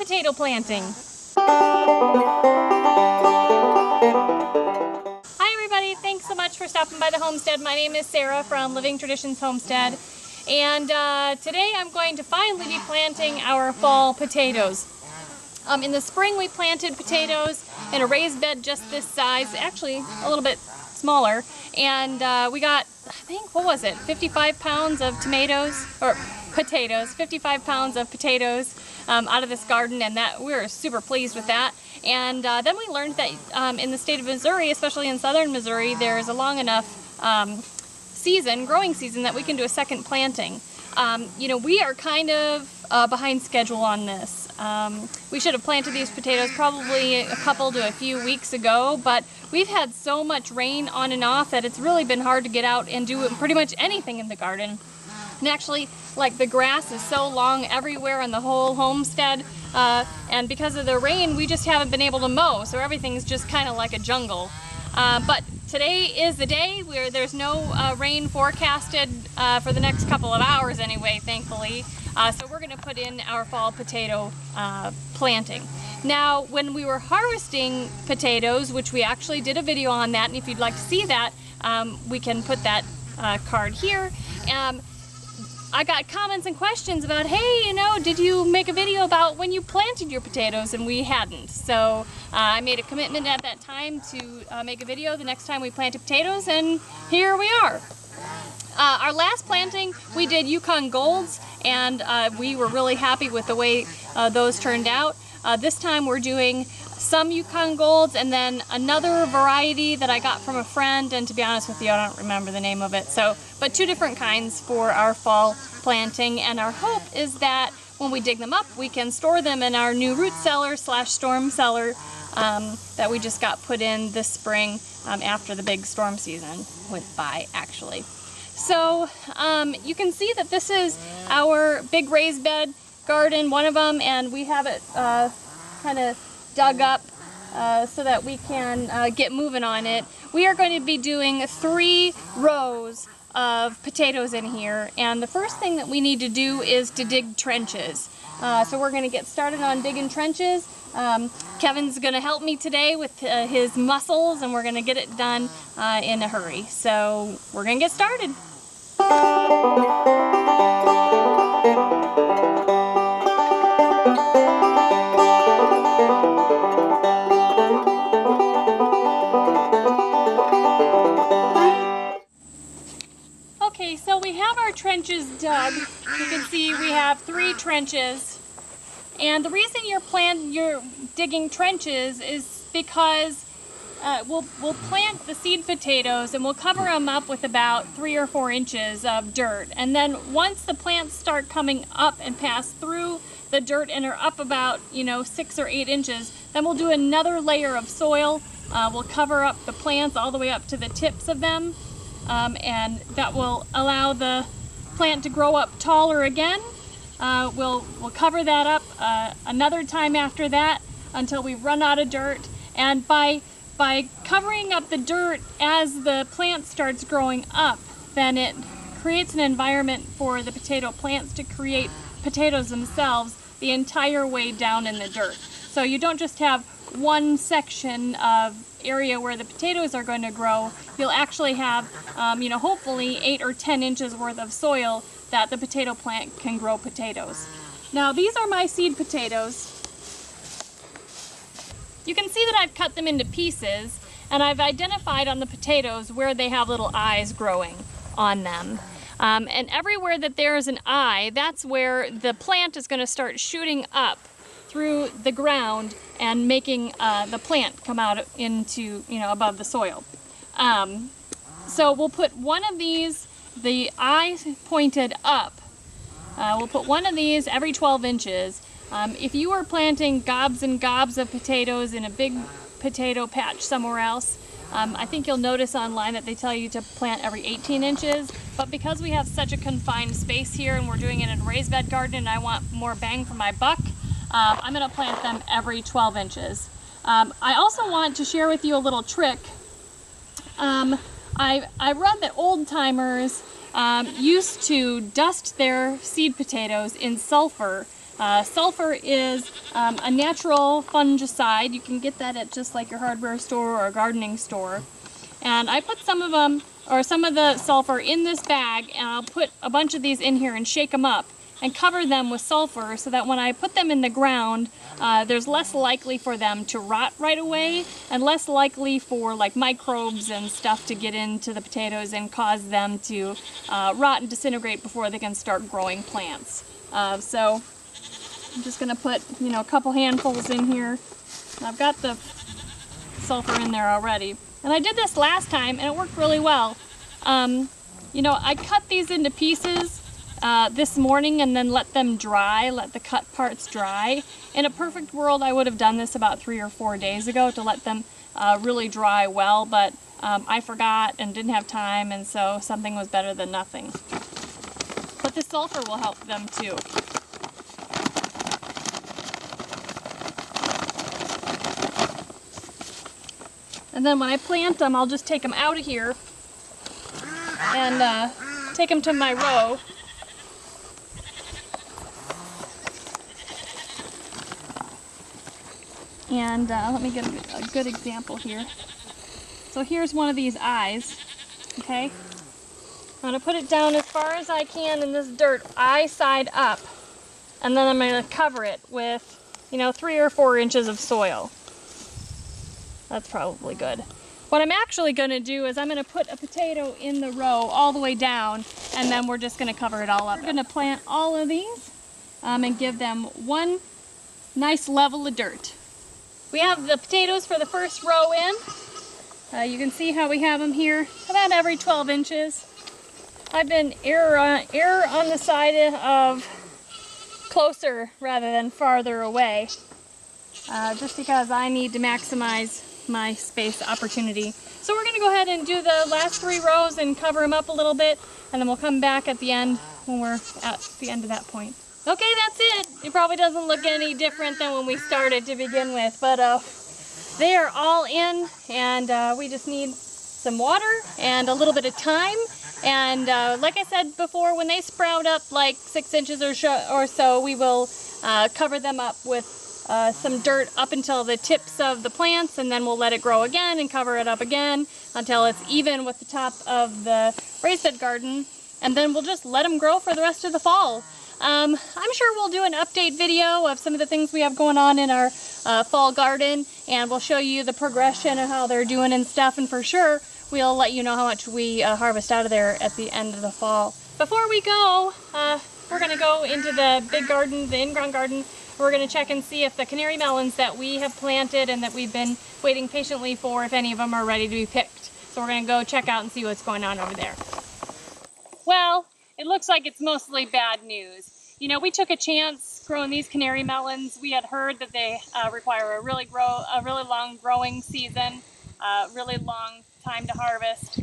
potato planting. Hi everybody, thanks so much for stopping by the homestead. My name is Sarah from Traditions Homestead, and today I'm going to finally be planting our fall potatoes. In the spring we planted potatoes in a raised bed just this size, actually a little bit smaller, and we got, I think, what was it, 55 pounds of tomatoes, or potatoes, 55 pounds of potatoes out of this garden, and that we were super pleased with that. And then we learned that in the state of Missouri, especially in southern Missouri, there's a long enough growing season, that we can do a second planting. You know, we are kind of behind schedule on this. We should have planted these potatoes probably a couple to a few weeks ago, but we've had so much rain on and off that it's really been hard to get out and do pretty much anything in the garden. And actually, like, the grass is so long everywhere in the whole homestead, and because of the rain, we just haven't been able to mow, so everything's just kind of like a jungle. But today is the day where there's no rain forecasted for the next couple of hours anyway, thankfully. So we're going to put in our fall potato planting. Now, when we were harvesting potatoes, which we actually did a video on that, and if you'd like to see that, we can put that card here. I got comments and questions about, hey, you know, did you make a video about when you planted your potatoes? And we hadn't. So I made a commitment at that time to make a video the next time we planted potatoes, and here we are. Our last planting, we did Yukon Golds, and we were really happy with the way those turned out. This time we're doing some Yukon Golds and then another variety that I got from a friend, and to be honest with you, I don't remember the name of it. So, but two different kinds for our fall planting, and our hope is that when we dig them up, we can store them in our new root cellar / storm cellar that we just got put in this spring after the big storm season went by, actually. So you can see that this is our big raised bed garden, one of them, and we have it kind of dug up so that we can get moving on it. We are going to be doing 3 rows of potatoes in here, and the first thing that we need to do is to dig trenches. So we're going to get started on digging trenches. Kevin's going to help me today with his muscles, and we're going to get it done in a hurry. So we're going to get started. Okay, so we have our trenches dug. You can see we have 3 trenches. And the reason you're digging trenches is because we'll plant the seed potatoes and we'll cover them up with about 3 or 4 inches of dirt. And then once the plants start coming up and pass through the dirt and are up about, 6 or 8 inches, then we'll do another layer of soil. We'll cover up the plants all the way up to the tips of them. And that will allow the plant to grow up taller again. We'll cover that up another time after that until we run out of dirt. And by covering up the dirt as the plant starts growing up, then it creates an environment for the potato plants to create potatoes themselves the entire way down in the dirt. So you don't just have one section of area where the potatoes are going to grow. You'll actually have, hopefully 8 or 10 inches worth of soil that the potato plant can grow potatoes. Now, these are my seed potatoes. You can see that I've cut them into pieces, and I've identified on the potatoes where they have little eyes growing on them. And everywhere that there's an eye, that's where the plant is going to start shooting up through the ground and making the plant come out into, above the soil. So we'll put one of these, the eye pointed up. We'll put one of these every 12 inches. If you are planting gobs and gobs of potatoes in a big potato patch somewhere else, I think you'll notice online that they tell you to plant every 18 inches. But because we have such a confined space here and we're doing it in a raised bed garden and I want more bang for my buck, I'm going to plant them every 12 inches. I also want to share with you a little trick. I read that old timers used to dust their seed potatoes in sulfur Sulfur is a natural fungicide. You can get that at just like your hardware store or a gardening store. And I put some of them, or some of the sulfur in this bag, and I'll put a bunch of these in here and shake them up and cover them with sulfur so that when I put them in the ground, there's less likely for them to rot right away and less likely for like microbes and stuff to get into the potatoes and cause them to rot and disintegrate before they can start growing plants. So I'm just going to put, you know, a couple handfuls in here. I've got the sulfur in there already. And I did this last time and it worked really well. You know, I cut these into pieces this morning and then let them dry, let the cut parts dry. In a perfect world, I would have done this about 3 or 4 days ago to let them really dry well, but I forgot and didn't have time, and so something was better than nothing. But the sulfur will help them too. And then when I plant them, I'll just take them out of here and take them to my row. And let me get a good example here. So here's one of these eyes, okay? I'm going to put it down as far as I can in this dirt, eye side up. And then I'm going to cover it with, you know, 3 or 4 inches of soil. That's probably good. What I'm actually going to do is I'm going to put a potato in the row all the way down, and then we're just going to cover it all up. We're going to plant all of these and give them one nice level of dirt. We have the potatoes for the first row in. You can see how we have them here, about every 12 inches. I've been err on the side of closer rather than farther away, just because I need to maximize my space opportunity. So we're going to go ahead and do the last 3 rows and cover them up a little bit, and then we'll come back at the end when we're at the end of that point. Okay, that's it. It probably doesn't look any different than when we started to begin with, but they are all in, and we just need some water and a little bit of time. And like I said before, when they sprout up like 6 inches or so, we will cover them up with some dirt up until the tips of the plants, and then we'll let it grow again and cover it up again until it's even with the top of the raised bed garden, and then we'll just let them grow for the rest of the fall. I'm sure we'll do an update video of some of the things we have going on in our fall garden, and we'll show you the progression of how they're doing and stuff, and for sure we'll let you know how much we harvest out of there at the end of the fall. Before we go, we're going to go into the big garden, the in-ground garden. We're going to check and see if the canary melons that we have planted and that we've been waiting patiently for, if any of them are ready to be picked. So we're going to go check out and see what's going on over there. Well, it looks like it's mostly bad news. You know, we took a chance growing these canary melons. We had heard that they require a really long growing season, really long time to harvest.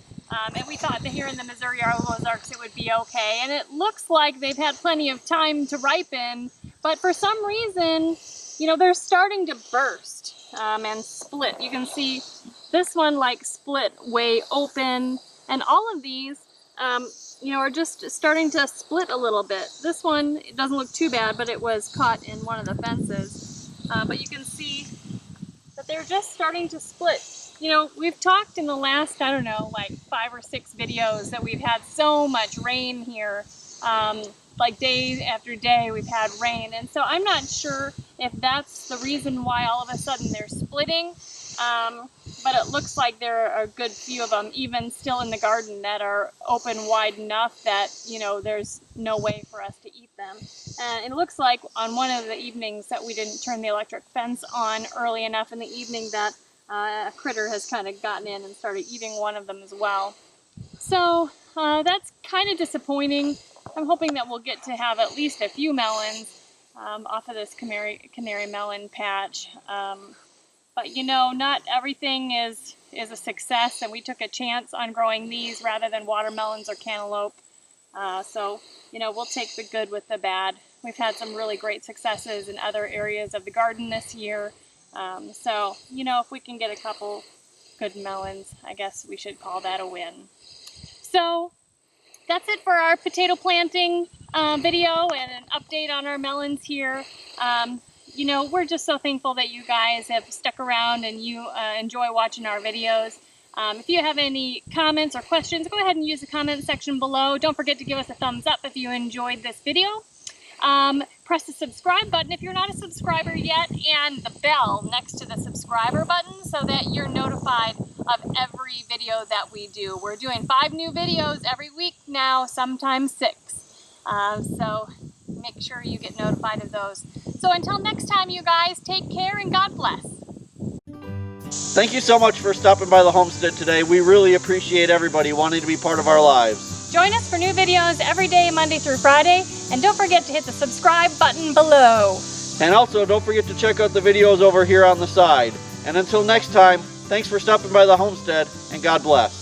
And we thought that here in the Missouri Ozarks it would be okay. And it looks like they've had plenty of time to ripen, but for some reason, you know, they're starting to burst and split. You can see this one like split way open, and all of these, you know, are just starting to split a little bit. This one, it doesn't look too bad, but it was caught in one of the fences. But you can see that they're just starting to split. You know, we've talked in the last, I don't know, like 5 or 6 videos that we've had so much rain here. Like day after day we've had rain, and so I'm not sure if that's the reason why all of a sudden they're splitting, but it looks like there are a good few of them even still in the garden that are open wide enough that, you know, there's no way for us to eat them. And it looks like on one of the evenings that we didn't turn the electric fence on early enough in the evening that a critter has kind of gotten in and started eating one of them as well. So that's kind of disappointing. I'm hoping that we'll get to have at least a few melons off of this canary melon patch. But you know, not everything is a success, and we took a chance on growing these rather than watermelons or cantaloupe. So, you know, we'll take the good with the bad. We've had some really great successes in other areas of the garden this year. So, you know, if we can get a couple good melons, I guess we should call that a win. So that's it for our potato planting. video and an update on our melons here. You know, we're just so thankful that you guys have stuck around and you enjoy watching our videos. If you have any comments or questions, go ahead and use the comment section below. Don't forget to give us a thumbs up if you enjoyed this video. Press the subscribe button if you're not a subscriber yet, and the bell next to the subscriber button so that you're notified of every video that we do. We're doing 5 new videos every week now, sometimes 6. So make sure you get notified of those. So until next time, you guys, take care and God bless. Thank you so much for stopping by the homestead today. We really appreciate everybody wanting to be part of our lives. Join us for new videos every day, Monday through Friday, and don't forget to hit the subscribe button below. And also, don't forget to check out the videos over here on the side. And until next time, thanks for stopping by the homestead, and God bless.